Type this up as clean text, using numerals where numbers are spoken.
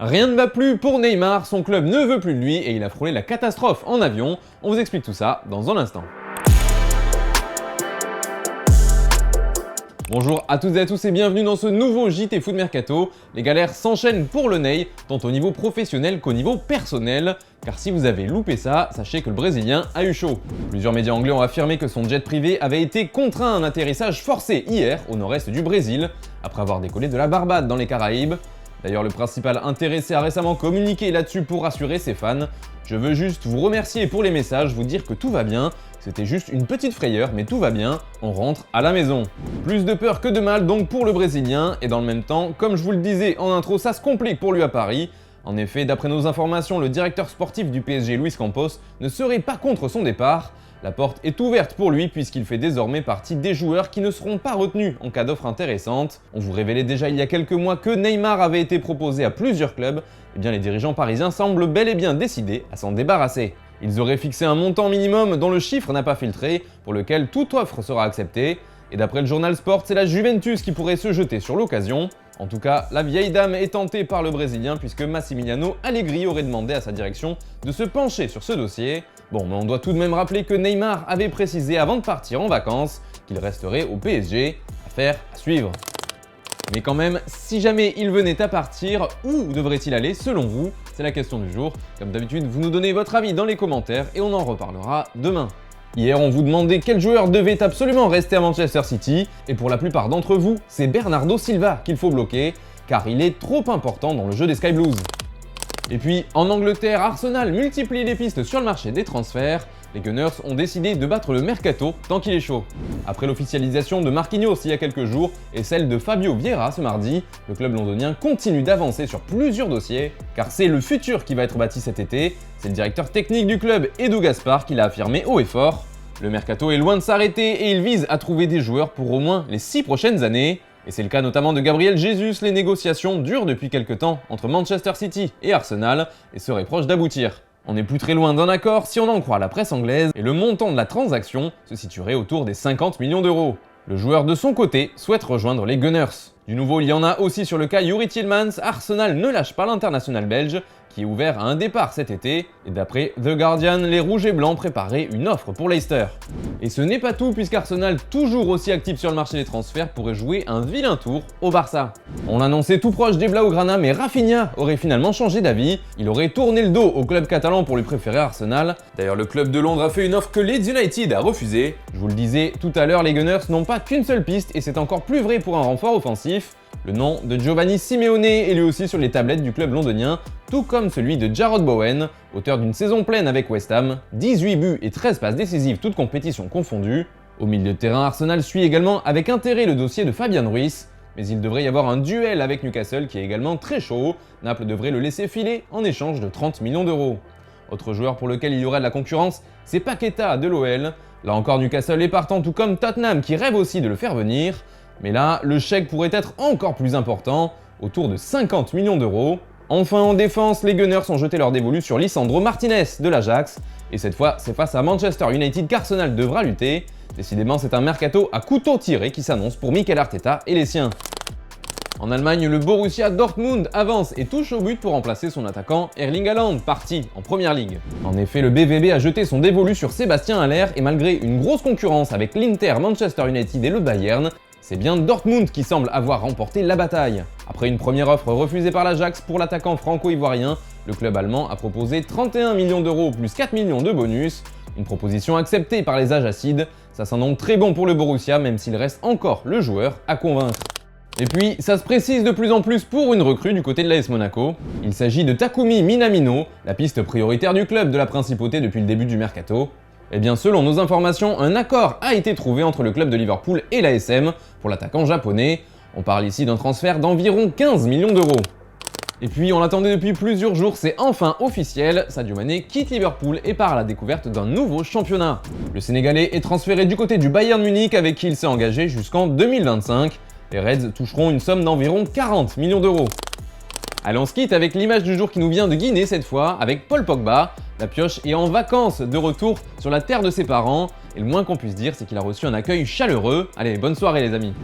Rien ne va plus pour Neymar, son club ne veut plus de lui et il a frôlé la catastrophe en avion. On vous explique tout ça dans un instant. Bonjour à toutes et à tous et bienvenue dans ce nouveau JT Foot Mercato. Les galères s'enchaînent pour le Ney, tant au niveau professionnel qu'au niveau personnel. Car si vous avez loupé ça, sachez que le Brésilien a eu chaud. Plusieurs médias anglais ont affirmé que son jet privé avait été contraint à un atterrissage forcé hier au nord-est du Brésil, après avoir décollé de la Barbade dans les Caraïbes. D'ailleurs, le principal intéressé a récemment communiqué là-dessus pour rassurer ses fans. Je veux juste vous remercier pour les messages, vous dire que tout va bien. C'était juste une petite frayeur, mais tout va bien, on rentre à la maison. Plus de peur que de mal donc pour le Brésilien, et dans le même temps, comme je vous le disais en intro, ça se complique pour lui à Paris. En effet, d'après nos informations, le directeur sportif du PSG, Luis Campos, ne serait pas contre son départ. La porte est ouverte pour lui puisqu'il fait désormais partie des joueurs qui ne seront pas retenus en cas d'offre intéressante. On vous révélait déjà il y a quelques mois que Neymar avait été proposé à plusieurs clubs, et bien les dirigeants parisiens semblent bel et bien décidés à s'en débarrasser. Ils auraient fixé un montant minimum dont le chiffre n'a pas filtré, pour lequel toute offre sera acceptée, et d'après le journal Sport, c'est la Juventus qui pourrait se jeter sur l'occasion. En tout cas, la vieille dame est tentée par le Brésilien puisque Massimiliano Allegri aurait demandé à sa direction de se pencher sur ce dossier. Bon, mais on doit tout de même rappeler que Neymar avait précisé avant de partir en vacances qu'il resterait au PSG. Affaire à suivre. Mais quand même, si jamais il venait à partir, où devrait-il aller selon vous? C'est la question du jour. Comme d'habitude, vous nous donnez votre avis dans les commentaires et on en reparlera demain. Hier, on vous demandait quel joueur devait absolument rester à Manchester City, et pour la plupart d'entre vous, c'est Bernardo Silva qu'il faut bloquer, car il est trop important dans le jeu des Sky Blues. Et puis, en Angleterre, Arsenal multiplie les pistes sur le marché des transferts. Les Gunners ont décidé de battre le mercato tant qu'il est chaud. Après l'officialisation de Marquinhos il y a quelques jours et celle de Fabio Vieira ce mardi, le club londonien continue d'avancer sur plusieurs dossiers, car c'est le futur qui va être bâti cet été. C'est le directeur technique du club, Edu Gaspar, qui l'a affirmé haut et fort. Le mercato est loin de s'arrêter et il vise à trouver des joueurs pour au moins les 6 prochaines années. Et c'est le cas notamment de Gabriel Jesus. Les négociations durent depuis quelques temps entre Manchester City et Arsenal et seraient proches d'aboutir. On n'est plus très loin d'un accord si on en croit la presse anglaise et le montant de la transaction se situerait autour des 50 millions d'euros. Le joueur de son côté souhaite rejoindre les Gunners. Du nouveau, il y en a aussi sur le cas Youri Tielemans. Arsenal ne lâche pas l'international belge qui est ouvert à un départ cet été, et d'après The Guardian, les Rouges et Blancs préparaient une offre pour Leicester. Et ce n'est pas tout, puisqu'Arsenal, toujours aussi actif sur le marché des transferts, pourrait jouer un vilain tour au Barça. On l'annonçait tout proche des Blaugrana, mais Rafinha aurait finalement changé d'avis. Il aurait tourné le dos au club catalan pour lui préférer Arsenal. D'ailleurs, le club de Londres a fait une offre que Leeds United a refusée. Je vous le disais tout à l'heure, les Gunners n'ont pas qu'une seule piste, et c'est encore plus vrai pour un renfort offensif. Le nom de Giovanni Simeone est lui aussi sur les tablettes du club londonien, tout comme celui de Jarrod Bowen, auteur d'une saison pleine avec West Ham, 18 buts et 13 passes décisives toutes compétitions confondues. Au milieu de terrain, Arsenal suit également avec intérêt le dossier de Fabian Ruiz, mais il devrait y avoir un duel avec Newcastle qui est également très chaud. Naples devrait le laisser filer en échange de 30 millions d'euros. Autre joueur pour lequel il y aurait de la concurrence, c'est Paqueta de l'OL. Là encore, Newcastle est partant, tout comme Tottenham qui rêve aussi de le faire venir. Mais là, le chèque pourrait être encore plus important, autour de 50 millions d'euros. Enfin, en défense, les Gunners ont jeté leur dévolu sur Lisandro Martinez de l'Ajax. Et cette fois, c'est face à Manchester United qu'Arsenal devra lutter. Décidément, c'est un mercato à couteau tiré qui s'annonce pour Mikel Arteta et les siens. En Allemagne, le Borussia Dortmund avance et touche au but pour remplacer son attaquant Erling Haaland, parti en première ligue. En effet, le BVB a jeté son dévolu sur Sébastien Haller et malgré une grosse concurrence avec l'Inter, Manchester United et le Bayern, c'est bien Dortmund qui semble avoir remporté la bataille. Après une première offre refusée par l'Ajax pour l'attaquant franco-ivoirien, le club allemand a proposé 31 millions d'euros plus 4 millions de bonus. Une proposition acceptée par les Ajacides. Ça sent donc très bon pour le Borussia, même s'il reste encore le joueur à convaincre. Et puis, ça se précise de plus en plus pour une recrue du côté de l'AS Monaco. Il s'agit de Takumi Minamino, la piste prioritaire du club de la Principauté depuis le début du mercato. Eh bien, selon nos informations, un accord a été trouvé entre le club de Liverpool et l'ASM pour l'attaquant japonais. On parle ici d'un transfert d'environ 15 millions d'euros. Et puis, on l'attendait depuis plusieurs jours, c'est enfin officiel, Sadio Mané quitte Liverpool et part à la découverte d'un nouveau championnat. Le Sénégalais est transféré du côté du Bayern Munich avec qui il s'est engagé jusqu'en 2025. Les Reds toucheront une somme d'environ 40 millions d'euros. Allez, on se quitte avec l'image du jour qui nous vient de Guinée cette fois, avec Paul Pogba. La pioche est en vacances de retour sur la terre de ses parents, et le moins qu'on puisse dire, c'est qu'il a reçu un accueil chaleureux. Allez, bonne soirée les amis.